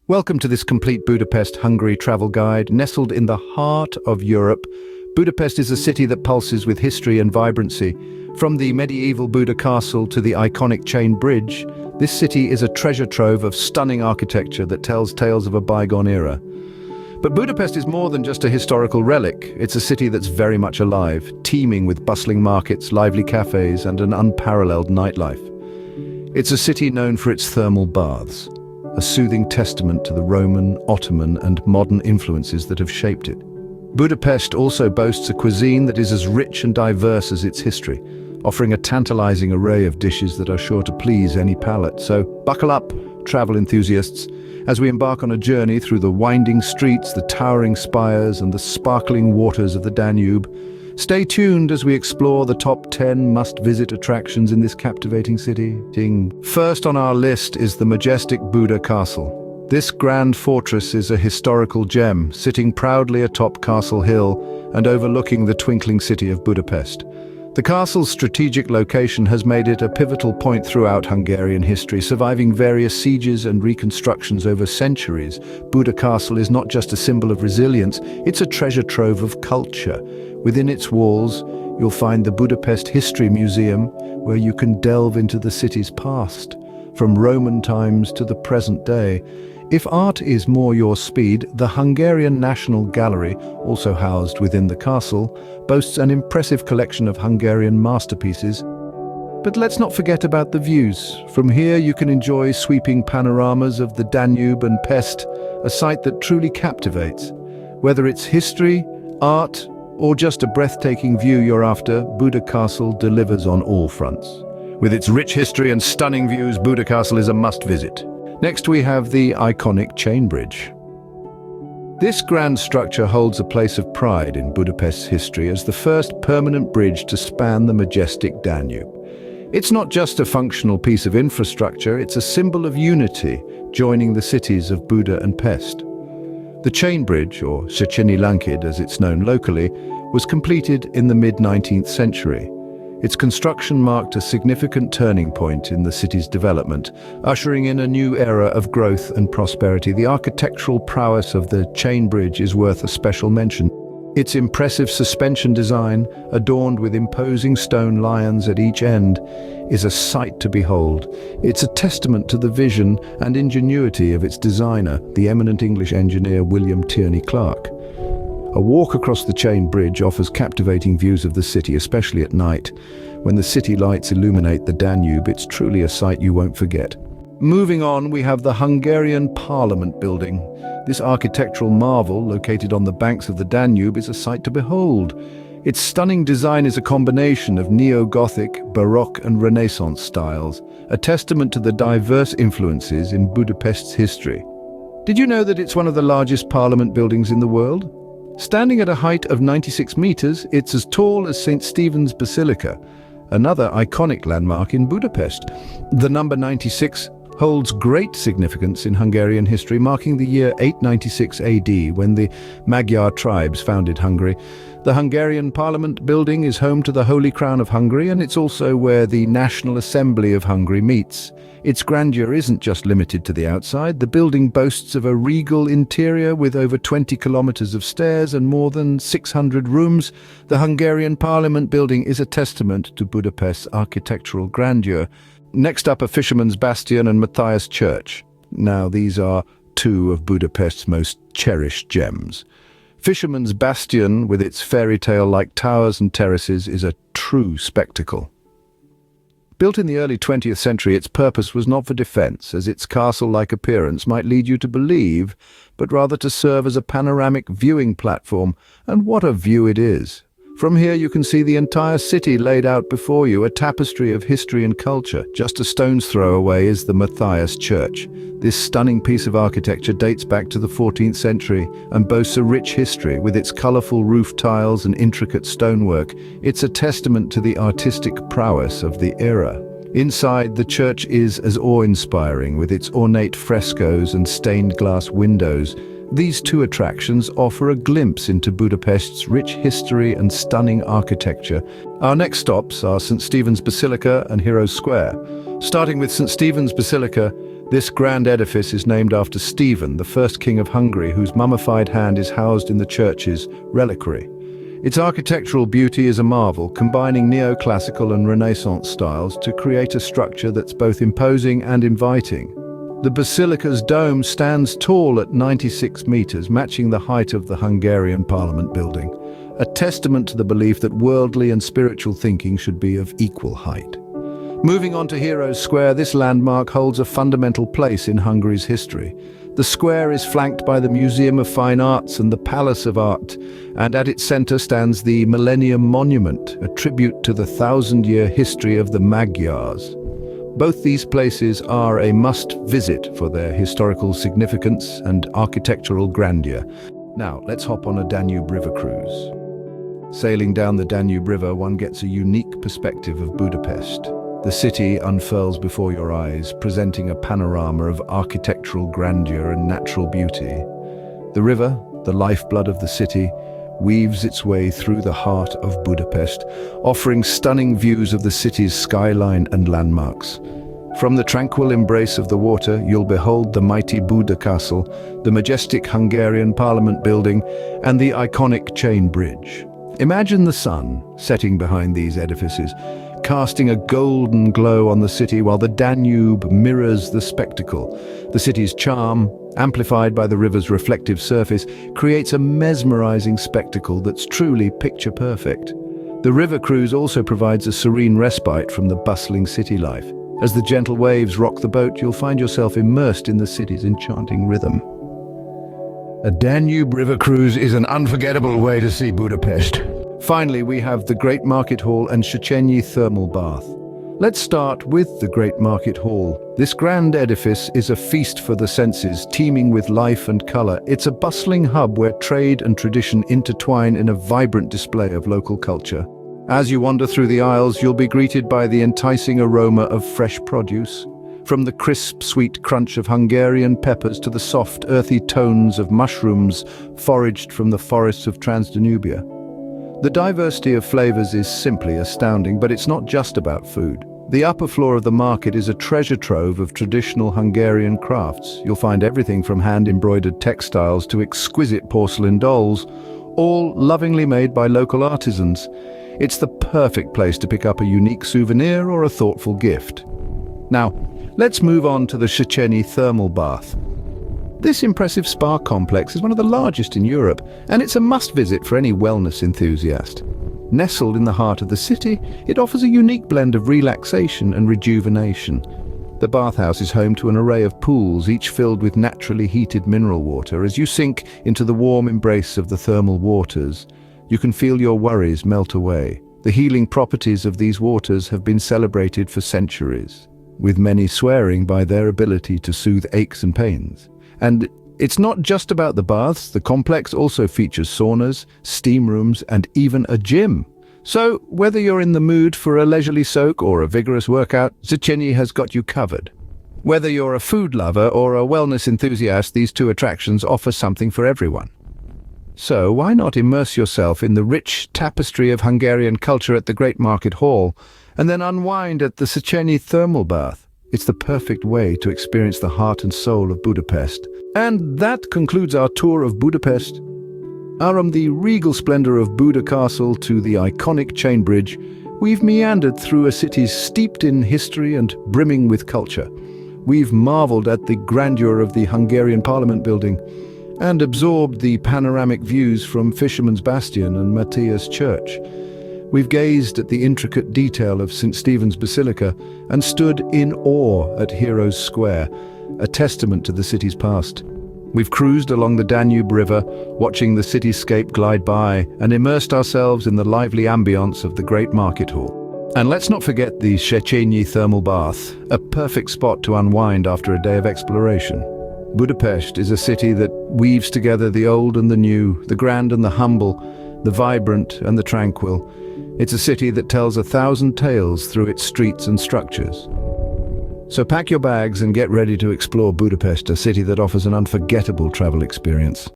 Welcome to this complete Budapest Hungary travel guide. Nestled in the heart of Europe, Budapest is a city that pulses with history and vibrancy. From the medieval Buda Castle to the iconic chain bridge, this city is a treasure trove of stunning architecture that tells tales of a bygone era. But Budapest is more than just a historical relic. It's a city that's very much alive, teeming with bustling markets, lively cafes, and an unparalleled nightlife. It's a city known for its thermal baths, a soothing testament to the Roman, Ottoman, and modern influences that have shaped it. Budapest also boasts a cuisine that is as rich and diverse as its history, offering a tantalizing array of dishes that are sure to please any palate. So buckle up, travel enthusiasts, as we embark on a journey through the winding streets, the towering spires, and the sparkling waters of the Danube. Stay tuned as we explore the top 10 must-visit attractions in this captivating city. First on our list is the majestic Buda Castle. This grand fortress is a historical gem, sitting proudly atop Castle Hill and overlooking the twinkling city of Budapest. The castle's strategic location has made it a pivotal point throughout Hungarian history, surviving various sieges and reconstructions over centuries. Buda Castle is not just a symbol of resilience, it's a treasure trove of culture. Within its walls, you'll find the Budapest History Museum, where you can delve into the city's past, from Roman times to the present day. If art is more your speed, the Hungarian National Gallery, also housed within the castle, boasts an impressive collection of Hungarian masterpieces. But let's not forget about the views. From here you can enjoy sweeping panoramas of the Danube and Pest, a sight that truly captivates. Whether it's history, art, or just a breathtaking view you're after, Buda Castle delivers on all fronts. With its rich history and stunning views, Buda Castle is a must-visit. Next we have the iconic chain bridge. This grand structure holds a place of pride in Budapest's history as the first permanent bridge to span the majestic Danube. It's not just a functional piece of infrastructure, it's a symbol of unity, joining the cities of Buda and Pest. The chain bridge, or Széchenyi Lankid as it's known locally, was completed in the mid-19th century. Its construction marked a significant turning point in the city's development, ushering in a new era of growth and prosperity. The architectural prowess of the chain bridge is worth a special mention. Its impressive suspension design, adorned with imposing stone lions at each end, is a sight to behold. It's a testament to the vision and ingenuity of its designer, the eminent English engineer William Tierney Clark. A walk across the chain bridge offers captivating views of the city, especially at night. When the city lights illuminate the Danube, it's truly a sight you won't forget. Moving on, we have the Hungarian Parliament building. This architectural marvel, located on the banks of the Danube, is a sight to behold. Its stunning design is a combination of neo-Gothic, Baroque and Renaissance styles, a testament to the diverse influences in Budapest's history. Did you know that it's one of the largest parliament buildings in the world? Standing at a height of 96 meters, it's as tall as St. Stephen's Basilica, another iconic landmark in Budapest. The number 96 holds great significance in Hungarian history, marking the year 896 AD, when the Magyar tribes founded Hungary. The Hungarian Parliament building is home to the Holy Crown of Hungary, and it's also where the National Assembly of Hungary meets. Its grandeur isn't just limited to the outside. The building boasts of a regal interior with over 20 kilometers of stairs and more than 600 rooms. The Hungarian Parliament building is a testament to Budapest's architectural grandeur. Next up are Fisherman's Bastion and Matthias Church. Now, these are two of Budapest's most cherished gems. Fisherman's Bastion, with its fairy tale-like towers and terraces, is a true spectacle. Built in the early 20th century, its purpose was not for defense, as its castle-like appearance might lead you to believe, but rather to serve as a panoramic viewing platform. And what a view it is! From here you can see the entire city laid out before you, a tapestry of history and culture. Just a stone's throw away is the Matthias Church. This stunning piece of architecture dates back to the 14th century and boasts a rich history. With its colorful roof tiles and intricate stonework, it's a testament to the artistic prowess of the era. Inside, the church is as awe-inspiring, with its ornate frescoes and stained glass windows. These two attractions offer a glimpse into Budapest's rich history and stunning architecture. Our next stops are St. Stephen's Basilica and Heroes Square. Starting with St. Stephen's Basilica, This grand edifice is named after Stephen, the first king of Hungary, whose mummified hand is housed in the church's reliquary. Its architectural beauty is a marvel, combining neoclassical and Renaissance styles to create a structure that's both imposing and inviting. The Basilica's dome stands tall at 96 meters, matching the height of the Hungarian Parliament building, a testament to the belief that worldly and spiritual thinking should be of equal height. Moving on to Heroes Square, this landmark holds a fundamental place in Hungary's history. The square is flanked by the Museum of Fine Arts and the Palace of Art, and at its center stands the Millennium Monument, a tribute to the thousand-year history of the Magyars. Both these places are a must-visit for their historical significance and architectural grandeur. Now, let's hop on a Danube River cruise. Sailing down the Danube River, one gets a unique perspective of Budapest. The city unfurls before your eyes, presenting a panorama of architectural grandeur and natural beauty. The river, the lifeblood of the city, weaves its way through the heart of Budapest, offering stunning views of the city's skyline and landmarks. From the tranquil embrace of the water, you'll behold the mighty Buda Castle, the majestic Hungarian Parliament building, and the iconic chain bridge. Imagine the sun setting behind these edifices, casting a golden glow on the city while the Danube mirrors the spectacle. The city's charm, amplified by the river's reflective surface, creates a mesmerizing spectacle that's truly picture-perfect. The river cruise also provides a serene respite from the bustling city life. As the gentle waves rock the boat, you'll find yourself immersed in the city's enchanting rhythm. A Danube River cruise is an unforgettable way to see Budapest. Finally, we have the Great Market Hall and Széchenyi Thermal Bath. Let's start with the Great Market Hall. This grand edifice is a feast for the senses, teeming with life and color. It's a bustling hub where trade and tradition intertwine in a vibrant display of local culture. As you wander through the aisles, you'll be greeted by the enticing aroma of fresh produce. From the crisp, sweet crunch of Hungarian peppers to the soft, earthy tones of mushrooms foraged from the forests of Transdanubia. The diversity of flavors is simply astounding, but it's not just about food. The upper floor of the market is a treasure trove of traditional Hungarian crafts. You'll find everything from hand-embroidered textiles to exquisite porcelain dolls, all lovingly made by local artisans. It's the perfect place to pick up a unique souvenir or a thoughtful gift. Now, let's move on to the Széchenyi Thermal Bath. This impressive spa complex is one of the largest in Europe, and it's a must-visit for any wellness enthusiast. Nestled in the heart of the city, it offers a unique blend of relaxation and rejuvenation. The bathhouse is home to an array of pools, each filled with naturally heated mineral water. As you sink into the warm embrace of the thermal waters, you can feel your worries melt away. The healing properties of these waters have been celebrated for centuries, with many swearing by their ability to soothe aches and pains. And it's not just about the baths. The complex also features saunas, steam rooms, and even a gym. So, whether you're in the mood for a leisurely soak or a vigorous workout, Széchenyi has got you covered. Whether you're a food lover or a wellness enthusiast, these two attractions offer something for everyone. So, why not immerse yourself in the rich tapestry of Hungarian culture at the Great Market Hall, and then unwind at the Széchenyi Thermal Bath? It's the perfect way to experience the heart and soul of Budapest. And that concludes our tour of Budapest. From the regal splendor of Buda Castle to the iconic chain bridge, we've meandered through a city steeped in history and brimming with culture. We've marveled at the grandeur of the Hungarian Parliament building and absorbed the panoramic views from Fisherman's Bastion and Matthias Church. We've gazed at the intricate detail of St. Stephen's Basilica and stood in awe at Heroes Square, a testament to the city's past. We've cruised along the Danube River, watching the cityscape glide by, and immersed ourselves in the lively ambience of the Great Market Hall. And let's not forget the Széchenyi Thermal Bath, a perfect spot to unwind after a day of exploration. Budapest is a city that weaves together the old and the new, the grand and the humble, the vibrant and the tranquil. It's a city that tells 1,000 tales through its streets and structures. So pack your bags and get ready to explore Budapest, a city that offers an unforgettable travel experience.